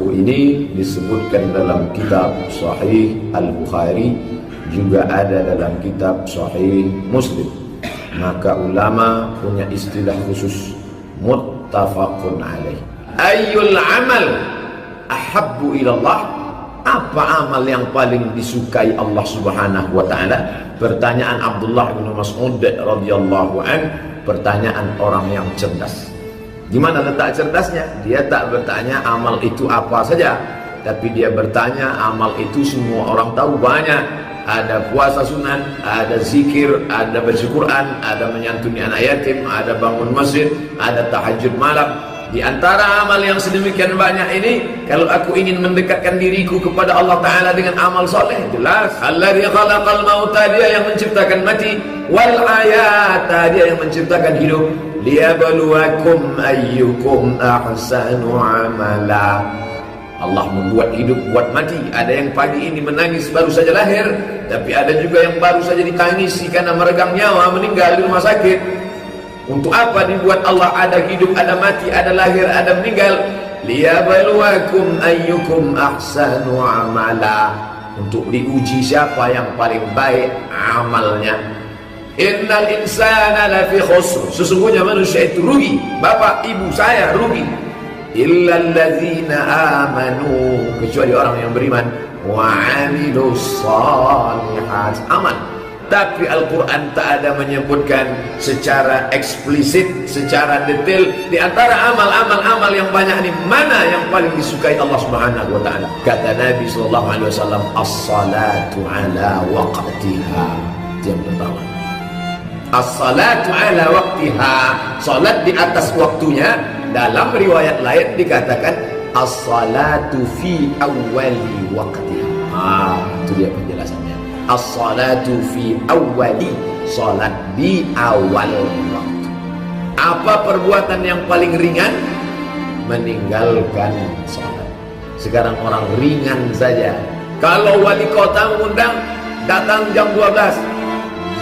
subuh ini disebutkan dalam kitab Sahih Al-Bukhari, juga ada dalam kitab Sahih Muslim. Maka ulama punya istilah khusus, muttafaqun alaih. Ayyul amal ahabbu ilallah, apa amal yang paling disukai Allah Subhanahu wa taala? Pertanyaan Abdullah bin Mas'ud radhiyallahu an, pertanyaan orang yang cerdas. Gimana letak cerdasnya? Dia tak bertanya amal itu apa saja, tapi dia bertanya amal itu semua orang tahu banyak. Ada puasa sunnah, ada zikir, ada baca Quran, ada menyantuni anak yatim, ada bangun masjid, ada tahajud malam. Di antara amal yang sedemikian banyak ini, kalau aku ingin mendekatkan diriku kepada Allah Ta'ala dengan amal soleh, jelas alladzi khalaqal mauta, dia yang menciptakan mati, wal hayata, dia yang menciptakan hidup, liyabluwakum ayyukum ahsanu amala. Allah membuat hidup, buat mati. Ada yang pagi ini menangis baru saja lahir, tapi ada juga yang baru saja ditangisi karena meregang nyawa, meninggal di rumah sakit. Untuk apa dibuat Allah? Ada hidup, ada mati, ada lahir, ada meninggal. Liyabluwakum ayyukum ahsanu amala, untuk diuji siapa yang paling baik amalnya. Innal insana lafi khusr, sesungguhnya manusia itu rugi. Bapak ibu saya rugi. Illal ladzina amanu, kecuali orang yang beriman, wa amilus shalihat, aman. Tapi Al-Quran tak ada menyebutkan secara eksplisit, secara detail di antara amal-amal yang banyak ini mana yang paling disukai Allah Subhanahu wa taala. Kata Nabi sallallahu alaihi wasallam, as-salatu ala waqtiha. Yang pertama, as-salatu ala waqtiha, salat di atas waktunya. Dalam riwayat lain dikatakan as-salatu fi awwali waqtiha. Itu dia penjelasannya. As-salatu fi awwali, salat di awal waktu. Apa perbuatan yang paling ringan? Meninggalkan salat. Sekarang orang ringan saja. Kalau wali kota mengundang, datang jam 12,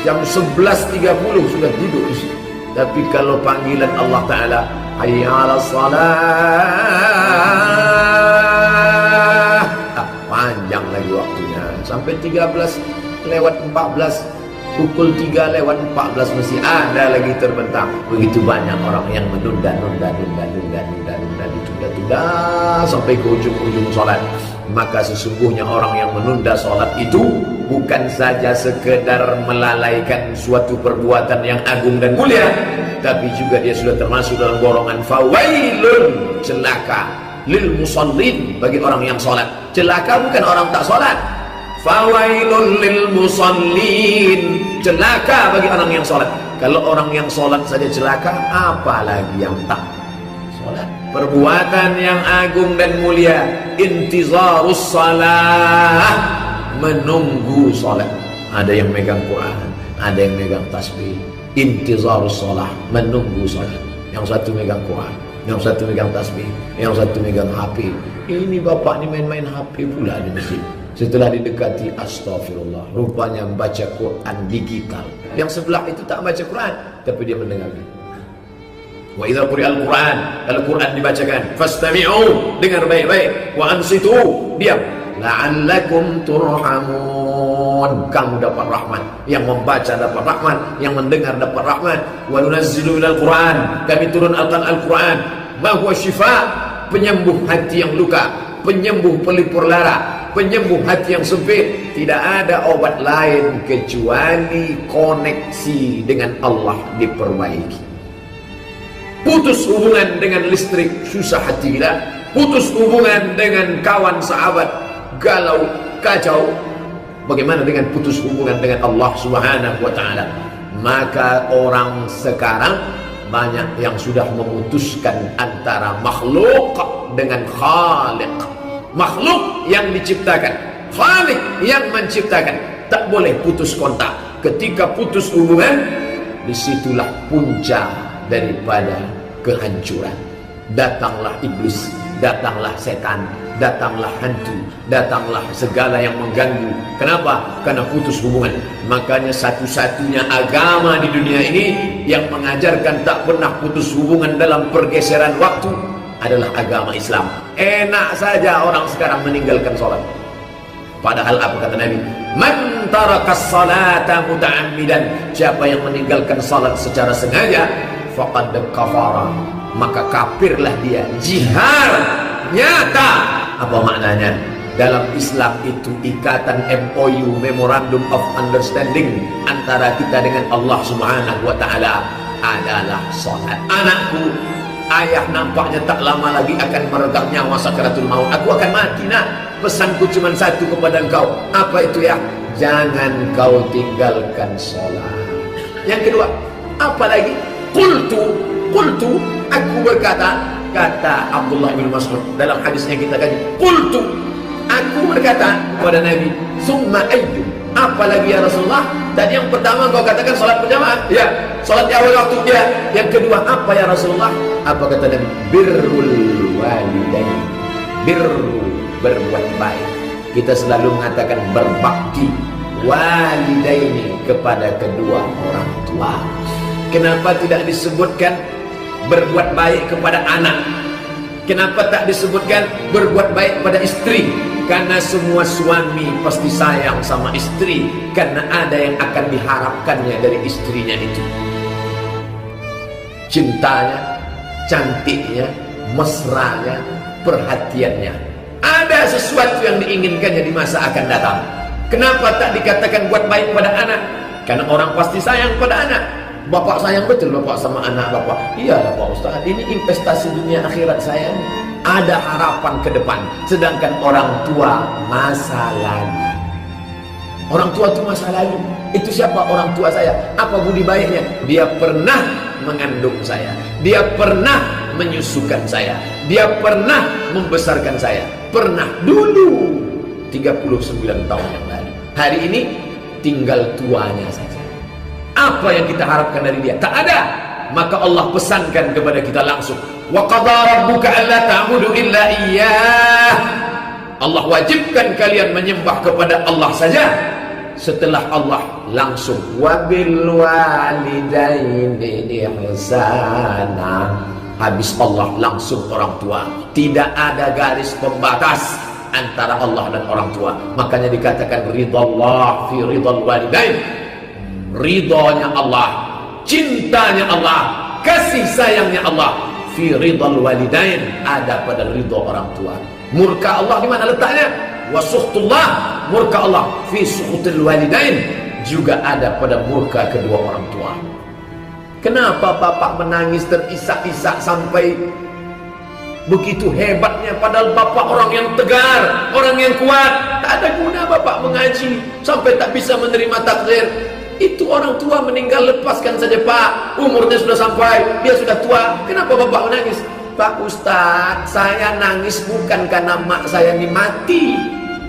jam 11.30 sudah duduk di situ. Tapi kalau panggilan Allah Ta'ala, hayya 'alas shalah, panjang lagi waktunya, sampai 13:14, pukul 3:14 masih ada lagi terbentang. Begitu banyak orang yang menunda ditunda sampai ke ujung-ujung sholat. Maka sesungguhnya orang yang menunda sholat itu bukan saja sekedar melalaikan suatu perbuatan yang agung dan mulia, tapi juga dia sudah termasuk dalam golongan fawailun, celaka, lil musallin, bagi orang yang sholat. Celaka bukan orang tak sholat. Fawailun lil musallin, celaka bagi orang yang sholat. Kalau orang yang sholat saja celaka, apalagi yang tak sholat. Perbuatan yang agung dan mulia, intizarus salah, menunggu sholat. Ada yang megang Quran, ada yang megang tasbih. Intizarus salah, menunggu sholat. Yang satu megang Quran, yang satu megang tasbih, yang satu megang HP. Ini bapak ni main-main HP pula di masjid. Setelah didekati, astagfirullah, rupanya membaca Quran digital. Yang sebelah itu tak baca Quran, tapi dia mendengarkan. Wa idza quri'al Quran, kalau Quran dibacakan, fastami'u, dengar baik-baik, wa ansitu, diam, la'allakum turhamun, kamu dapat rahmat. Yang membaca dapat rahmat, yang mendengar dapat rahmat. Wa nunazzilu minal Quran, kami turunkan Al-Quran, ma huwa syifa, penyembuh hati yang luka, penyembuh pelipur lara, penyembuh hati yang sempit. Tidak ada obat lain kecuali koneksi dengan Allah diperbaiki. Putus hubungan dengan listrik, susah hati kita. Putus hubungan dengan kawan sahabat, galau, kacau. Bagaimana dengan putus hubungan dengan Allah Subhanahu wa ta'ala? Maka orang sekarang banyak yang sudah memutuskan antara makhluk dengan Khaliq. Makhluk yang diciptakan, Khaliq yang menciptakan. Tak boleh putus kontak. Ketika putus hubungan, disitulah puncak daripada kehancuran. Datanglah iblis, datanglah setan, datanglah hantu, datanglah segala yang mengganggu. Kenapa? Karena putus hubungan. Makanya satu-satunya agama di dunia ini yang mengajarkan tak pernah putus hubungan dalam pergeseran waktu adalah agama Islam. Enak saja orang sekarang meninggalkan sholat. Padahal apa kata Nabi? Man tarakas salata muta'ammidan, siapa yang meninggalkan salat secara sengaja, faqad kafara, maka kafirlah dia. Jihar nyata. Apa maknanya? Dalam Islam itu ikatan MOU, Memorandum of Understanding, antara kita dengan Allah Subhanahu wa taala adalah salat. Anakku, ayah nampaknya tak lama lagi akan meregang nyawa sakaratul maut. Aku akan mati, nak. Pesanku cuma satu kepada engkau. Apa itu ya? Jangan kau tinggalkan sholat. Yang kedua, apa lagi? Qultu, aku berkata, kata Abdullah bin Mas'ud dalam hadisnya kita kaji. Qultu, aku berkata kepada Nabi, summa ayyu, apa lagi ya Rasulullah? Dan yang pertama kau katakan sholat berjamaah, ya, sholat di awal waktu, ya. Yang kedua apa ya Rasulullah? Apa kata Nabi? Birrul walidain, berbuat baik. Kita selalu mengatakan berbakti walidaini, kepada kedua orang tua. Kenapa tidak disebutkan berbuat baik kepada anak? Kenapa tak disebutkan berbuat baik pada istri? Karena semua suami pasti sayang sama istri, karena ada yang akan diharapkannya dari istrinya itu. Cintanya, cantiknya, mesranya, perhatiannya. Ada sesuatu yang diinginkannya di masa akan datang. Kenapa tak dikatakan buat baik pada anak? Karena orang pasti sayang pada anak. Bapak sayang betul bapak sama anak bapak. Iyalah Pak Ustaz, ini investasi dunia akhirat saya. Ada harapan ke depan. Sedangkan orang tua masa lalu. Orang tua itu masa lalu. Itu siapa orang tua saya? Apa budi baiknya? Dia pernah mengandung saya, dia pernah menyusukan saya, dia pernah membesarkan saya. Pernah dulu 39 tahun yang lalu. Hari ini tinggal tuanya saja. Apa yang kita harapkan dari dia? Tak ada. Maka Allah pesankan kepada kita langsung, wa qadara rabbuka alla ta'budu illa iyyah. Allah wajibkan kalian menyembah kepada Allah saja. Setelah Allah langsung wabil walidaini ihsana. Habis Allah langsung orang tua. Tidak ada garis pembatas antara Allah dan orang tua. Makanya dikatakan ridallah fi ridal walidain. Ridhonya Allah, cintanya Allah, kasih sayangnya Allah fi ridal walidain, ada pada ridho orang tua. Murka Allah di mana letaknya? Wa sukhtullah, murka Allah fi sukhtil walidain, juga ada pada murka kedua orang tua. Kenapa bapak menangis terisak-isak sampai begitu hebatnya, padahal bapak orang yang tegar, orang yang kuat? Tak ada guna bapak mengaji sampai tak bisa menerima takdir. Itu orang tua meninggal, lepaskan saja Pak, umurnya sudah sampai, dia sudah tua. Kenapa bapak menangis? Pak Ustaz, saya nangis bukan karena mak saya ini mati.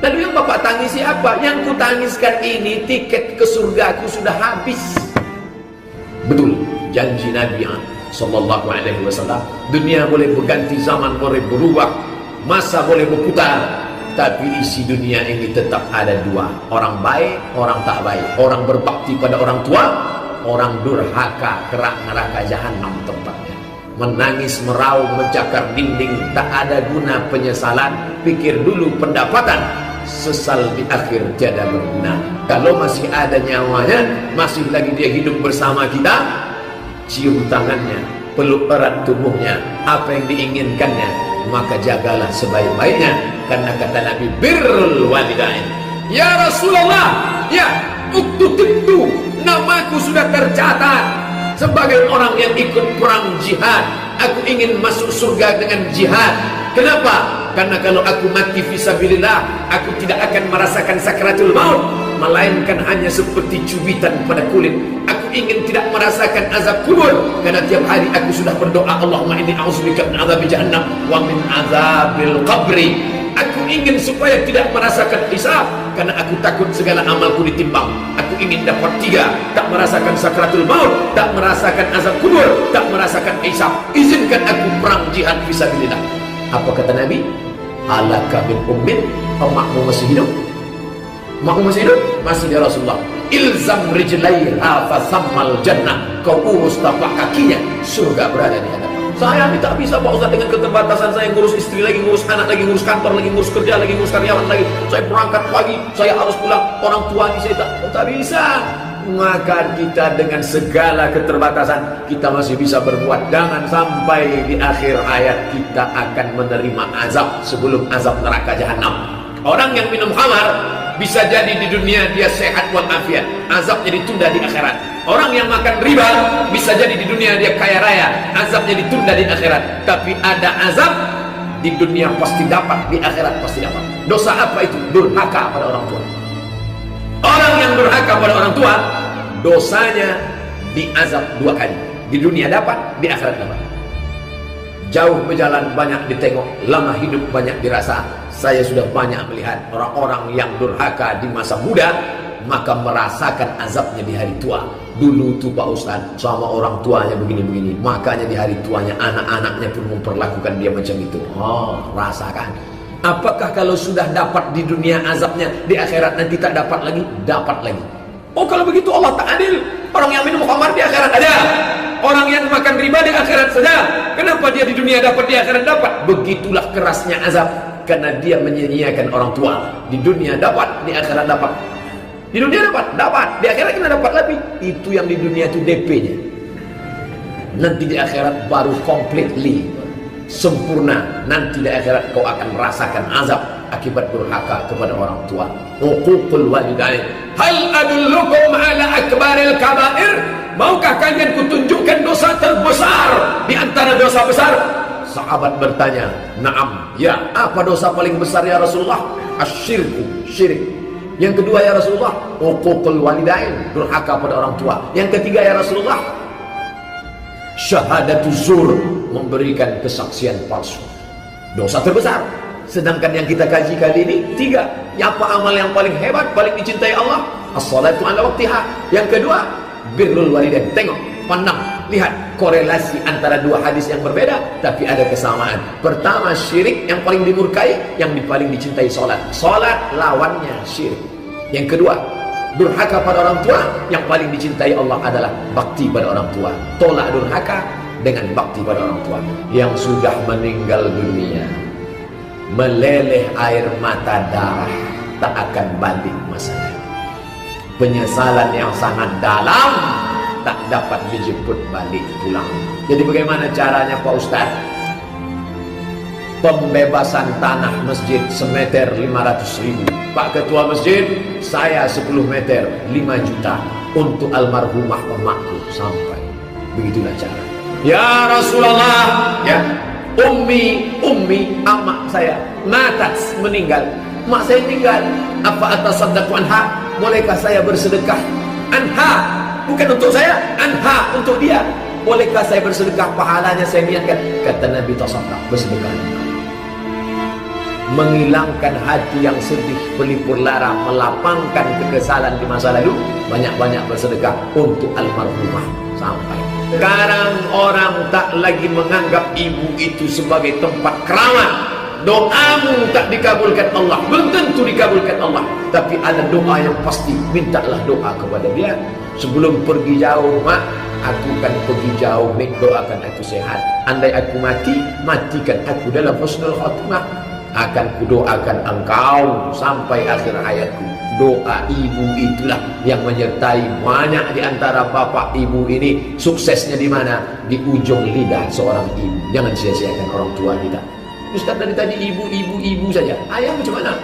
Lalu yang bapak tangisi apa? Yang ku tangiskan ini tiket ke surgaku sudah habis. Betul janji Nabi sallallahu alaihi wasallam, dunia boleh berganti, zaman boleh berubah, masa boleh berputar, tapi isi dunia ini tetap ada dua, orang baik, orang tak baik, orang berbakti pada orang tua, orang durhaka, kerak neraka jahanam tempatnya. Menangis, meraung, mencakar dinding, tak ada guna penyesalan. Pikir dulu pendapatan, sesal di akhir tiada berguna. Kalau masih ada nyawanya, masih lagi dia hidup bersama kita, cium tangannya, peluk erat tubuhnya, apa yang diinginkannya, maka jagalah sebaik-baiknya. Karena kata Nabi, birrul walidain. Ya Rasulullah, ya uktutibtu, namaku sudah tercatat sebagai orang yang ikut perang jihad. Aku ingin masuk surga dengan jihad. Kenapa? Karena kalau aku mati fisabilillah, aku tidak akan merasakan sakratul maut, melainkan hanya seperti cubitan pada kulit. Aku ingin tidak merasakan azab kubur, karena tiap hari aku sudah berdoa, Allahumma inni a'udzubika min azabi jahannam wa min azabil qabri. Aku ingin supaya tidak merasakan hisab, karena aku takut segala amalku ditimbang. Aku ingin dapat 3, tak merasakan sakratul maut, tak merasakan azab kubur, tak merasakan hisab. Izinkan aku perang jihad fisabilillah. Apa kata Nabi? Alaka min ummin, makmu masih hidup? Makmu masih hidup? Masih ya Rasulullah. Ilzam rijlaiha fasammal jannah. Kau urus tapak kakinya, surga berada di hadapan. Saya tak bisa Pak Ustaz dengan keterbatasan saya, ngurus istri lagi, ngurus anak lagi, ngurus kantor lagi, ngurus kerja lagi, ngurus karyawan lagi. Saya berangkat pagi, saya harus pulang, orang tua ini saya tak bisa. Maka kita dengan segala keterbatasan kita masih bisa berbuat. Jangan sampai di akhir hayat kita akan menerima azab sebelum azab neraka jahanam. Orang yang minum khamar bisa jadi di dunia dia sehat walafiat, azabnya ditunda di akhirat. Orang yang makan riba bisa jadi di dunia dia kaya raya, azabnya ditunda di akhirat. Tapi ada azab di dunia pasti dapat, di akhirat pasti dapat. Dosa apa itu? Durhaka pada orang tua. Orang yang durhaka pada orang tua, dosanya diazab 2 kali. Di dunia dapat, di akhirat dapat. Jauh berjalan banyak ditengok, lama hidup banyak dirasa. Saya sudah banyak melihat orang-orang yang durhaka di masa muda, maka merasakan azabnya di hari tua. Dulu tuh Pak Ustaz sama orang tuanya begini-begini, makanya di hari tuanya anak-anaknya pun memperlakukan dia macam itu. Oh, rasakan. Apakah kalau sudah dapat di dunia azabnya, di akhirat nanti tak dapat lagi? Dapat lagi. Oh, kalau begitu Allah tak adil. Orang yang minum khamar di akhirat ada, orang yang makan riba di akhirat saja. Kenapa dia di dunia dapat, di akhirat dapat? Begitulah kerasnya azab, karena dia menyia-nyiakan orang tua. Di dunia dapat, di akhirat dapat. Di dunia dapat, di akhirat kita dapat lebih. Itu yang di dunia itu DP-nya. Nanti di akhirat baru completely sempurna. Nanti di akhirat kau akan merasakan azab akibat durhaka kepada orang tua. Uququl walidain. Hal adullukum ala akbaril kabair? Maukah kalian kutunjukkan dosa terbesar di antara dosa besar? Sahabat bertanya, "Na'am." Ya, apa dosa paling besar ya Rasulullah? Asyirku, syirik. Yang kedua ya Rasulullah, uququl walidain, durhaka pada orang tua. Yang ketiga ya Rasulullah, syahadatu zur, memberikan kesaksian palsu. Dosa terbesar. Sedangkan yang kita kaji kali ini 3. Apa amal yang paling hebat, paling dicintai Allah? As-salatu ala waqtiha. Yang kedua, birrul walidain. Tengok, pandang, lihat korelasi antara 2 hadis yang berbeda tapi ada kesamaan. Pertama, syirik yang paling dimurkai, yang paling dicintai salat. Salat lawannya syirik. Yang kedua, durhaka pada orang tua, yang paling dicintai Allah adalah bakti pada orang tua. Tolak durhaka dengan bakti pada orang tua. Yang sudah meninggal dunia, meleleh air mata darah, tak akan balik masalah. Penyesalan yang sangat dalam, tak dapat dijemput balik pulang. Jadi bagaimana caranya Pak Ustaz? Pembebasan tanah masjid semeter 500.000. Pak Ketua Masjid, saya 10 meter 5 juta untuk almarhumah emakku sampai. Begitulah cara. Ya Rasulullah, ya Ummi, amak saya matat, meninggal. Mak saya meninggal. Apa atasaddaqu anha? Bolehkah saya bersedekah? Anha, bukan untuk saya, anha, untuk dia. Bolehkah saya bersedekah? Pahalanya saya niatkan. Kata Nabi, tasaddaq, bersedekah. Menghilangkan hati yang sedih, pelipur lara, melapangkan kekesalan di masa lalu. Banyak-banyak bersedekah untuk almarhumah sampai. Sekarang orang tak lagi menganggap ibu itu sebagai tempat keramat. Doamu tak dikabulkan Allah, belum tentu dikabulkan Allah. Tapi ada doa yang pasti, mintalah doa kepada dia. Sebelum pergi jauh, mak, aku kan pergi jauh, nih doakan aku sehat. Andai aku mati, matikan aku dalam husnul khatimah. Akan kudoakan engkau sampai akhir hayatku. Doa ibu itulah yang menyertai banyak di antara bapak ibu ini. Suksesnya di mana? Di ujung lidah seorang ibu. Jangan sia-siakan orang tua kita. Ustaz dari tadi ibu saja. Ayah macam mana?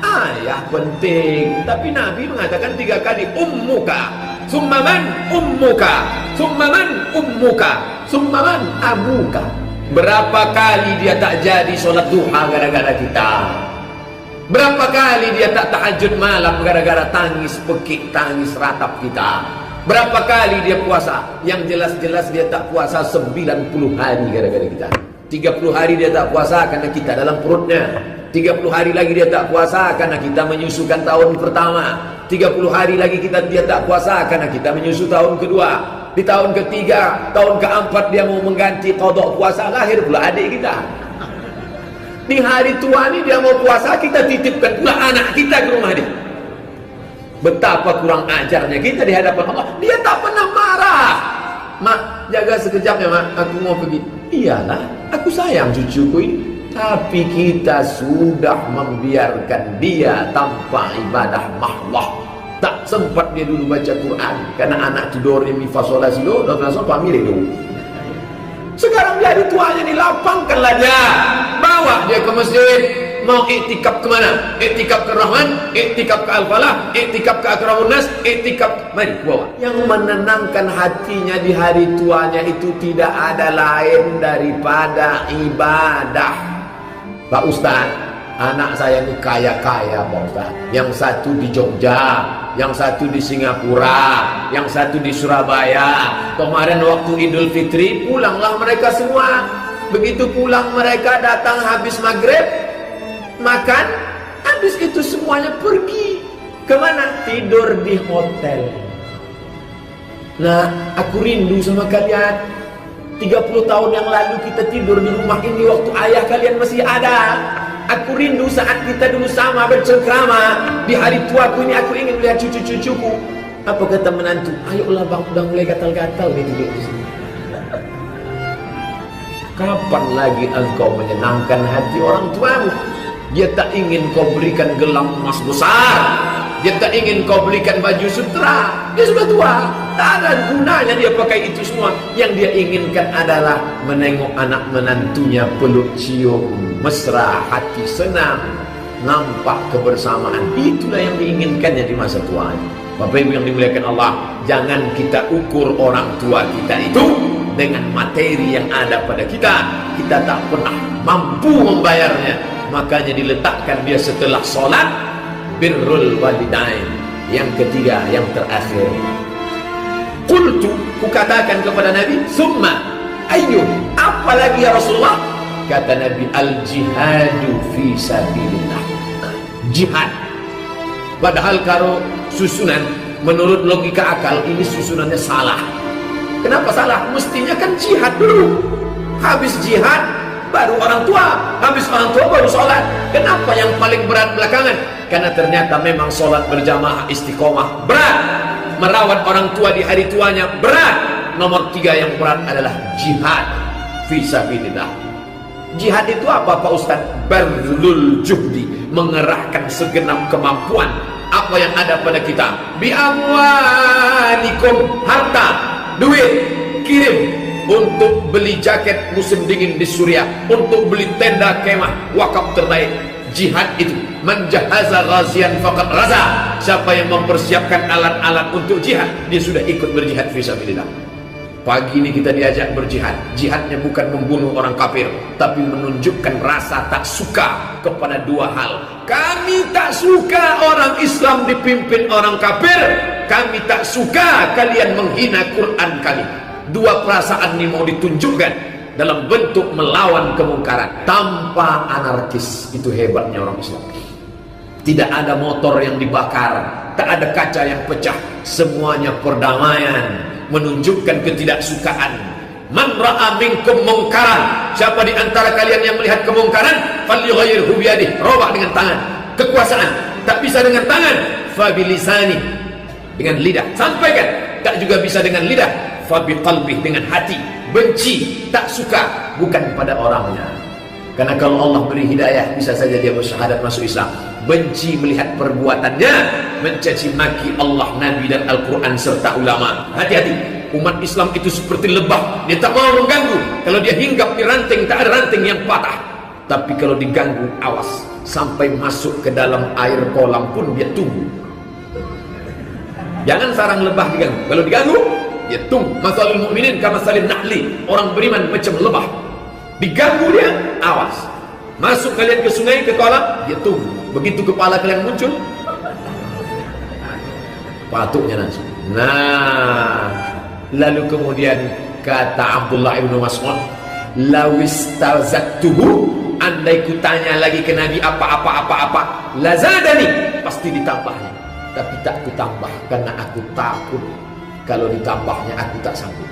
Ayah penting. Tapi Nabi mengatakan 3 kali. Ummuka, summa man ummuka, summa man ummuka, summa man abuka. Berapa kali dia tak jadi solat duha gara-gara kita? Berapa kali dia tak tahajud malam gara-gara tangis pekik, tangis ratap kita? Berapa kali dia puasa? Yang jelas-jelas dia tak puasa 90 hari gara-gara kita. 30 hari dia tak puasa karena kita dalam perutnya. 30 hari lagi dia tak puasa karena kita menyusukan tahun pertama. 30 hari lagi dia tak puasa karena kita menyusu tahun kedua. Di tahun ketiga, tahun keempat dia mau mengganti qada puasa, lahir pula adik kita. Di hari tua ini dia mau puasa, kita titipkan pula anak kita ke rumah dia. Betapa kurang ajarnya kita di hadapan Allah. Dia tak pernah marah. Mak, jaga sekejap ya mak, aku mau pergi. Iyalah, aku sayang cucuku ini. Tapi kita sudah membiarkan dia tanpa ibadah mahlah. Tak sempat dia dulu baca Quran karena anak tidur mi fa sol la si do family dulu. Sekarang dia di tuanya dilapangkanlah dia, bawa dia ke masjid. Mau iktikaf kemana? Iktikaf ke Rahman, iktikaf ke Al-Falah, iktikaf ke Akramun Nas, iktikaf, mari bawa. Yang menenangkan hatinya di hari tuanya itu tidak ada lain daripada ibadah. Pak Ustaz, anak saya ini kaya-kaya Pak Ustaz. Yang satu di Jogja, yang satu di Singapura, yang satu di Surabaya. Kemarin waktu Idul Fitri pulanglah mereka semua. Begitu pulang mereka datang habis maghrib, makan, habis itu semuanya pergi. Kemana? Tidur di hotel. Nah, aku rindu sama kalian. 30 tahun yang lalu kita tidur di rumah ini waktu ayah kalian masih ada. Aku rindu saat kita dulu sama bercengkrama. Di hari tuaku ini aku ingin melihat cucu-cucuku. Apa kata menantu? Ayolah bang, udah mulai gatal-gatal nih tidur di sini. Kapan lagi engkau menyenangkan hati orang tuamu? Dia tak ingin kau berikan gelang emas besar. Dia tak ingin kau belikan baju sutra. Dia sudah tua, tak ada gunanya dia pakai itu semua. Yang dia inginkan adalah menengok anak menantunya peluk cium, mesra, hati senang, nampak kebersamaan. Itulah yang diinginkannya di masa tuanya. Bapak Ibu yang dimuliakan Allah, jangan kita ukur orang tua kita itu dengan materi yang ada pada kita. Kita tak pernah mampu membayarnya. Makanya diletakkan dia setelah sholat, birrul walidain. Yang ketiga, yang terakhir, qultu, kukatakan kepada Nabi, summa ayyuh, apalagi ya Rasulullah? Kata Nabi, al-jihadu fi sabilillah. Jihad. Padahal kalau susunan menurut logika akal ini susunannya salah. Kenapa salah? Mestinya kan jihad dulu, habis jihad baru orang tua, habis orang tua baru sholat. Kenapa yang paling berat belakangan? Karena ternyata memang sholat berjamaah istiqomah berat, merawat orang tua di hari tuanya berat. Nomor 3 yang berat adalah jihad fisabilillah. Jihad itu apa Pak Ustaz? Barzulul juhdi, mengerahkan segenap kemampuan. Apa yang ada pada kita? Bi amwalikum, harta, duit, kirim untuk beli jaket musim dingin di Suriah, untuk beli tenda kemah wakaf terbaik. Jihad itu menjahaza ghazian faqad raza. Siapa yang mempersiapkan alat-alat untuk jihad, dia sudah ikut berjihad fisabilillah. Pagi ini kita diajak berjihad. Jihadnya bukan membunuh orang kafir, tapi menunjukkan rasa tak suka kepada 2 hal. Kami tak suka orang Islam dipimpin orang kafir. Kami tak suka kalian menghina Quran kami. 2 perasaan ini mau ditunjukkan dalam bentuk melawan kemungkaran tanpa anarkis. Itu hebatnya orang Islam. Tidak ada motor yang dibakar, tak ada kaca yang pecah, semuanya perdamaian, menunjukkan ketidaksukaan. Man ra'a minkum mungkaran, siapa di antara kalian yang melihat kemungkaran, falyughayyirhu biyadihi, robah dengan tangan. Kekuasaan tak bisa dengan tangan, fabilisani, dengan lidah sampaikan, tak juga bisa dengan lidah, fabiqalbi, dengan hati. Benci, tak suka, bukan pada orangnya. Karena kalau Allah beri hidayah, bisa saja dia bersyahadat masuk Islam. Benci melihat perbuatannya, mencaci maki Allah, Nabi dan Al-Quran serta ulama. Hati-hati, umat Islam itu seperti lebah, dia tak mau mengganggu. Kalau dia hinggap di ranting, tak ada ranting yang patah. Tapi kalau diganggu, awas, sampai masuk ke dalam air kolam pun dia tunggu. Jangan sarang lebah diganggu. Kalau diganggu, dia tunggu. Masalul mu'minin kamasalin nahli, orang beriman macam lebah. Diganggu dia, awas. Masuk kalian ke sungai, ke kolam, dia tunggu. Begitu kepala kalian muncul, patuknya langsung. Nah, lalu kemudian kata Abdullah ibn Mas'ud, lawistazatuhu, andai kutanya lagi ke Nabi apa-apa, lazadani, pasti ditambahnya. Tapi tak kutambah karena aku takut kalau ditambahnya aku tak sanggup.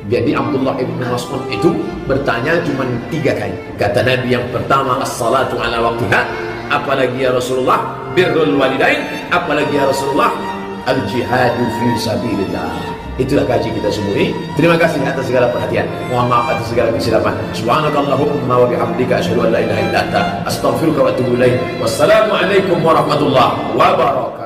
Jadi Abdullah ibn Mas'ud itu bertanya cuma 3 kali. Kata Nabi yang pertama, as-salatu ala waqtiha, apalagi ya Rasulullah, birrul walidain, apalagi ya Rasulullah, al-jihadu fi sabilillah. Itulah gaji kita semua ini. Terima kasih atas segala perhatian. Mohon maaf atas segala kesilapan. Subhanakallahumma wa bihamdika asyhadu an la ilaha illa anta astaghfiruka wa atubu ilaik. Wassalamualaikum warahmatullahi wabarakatuh.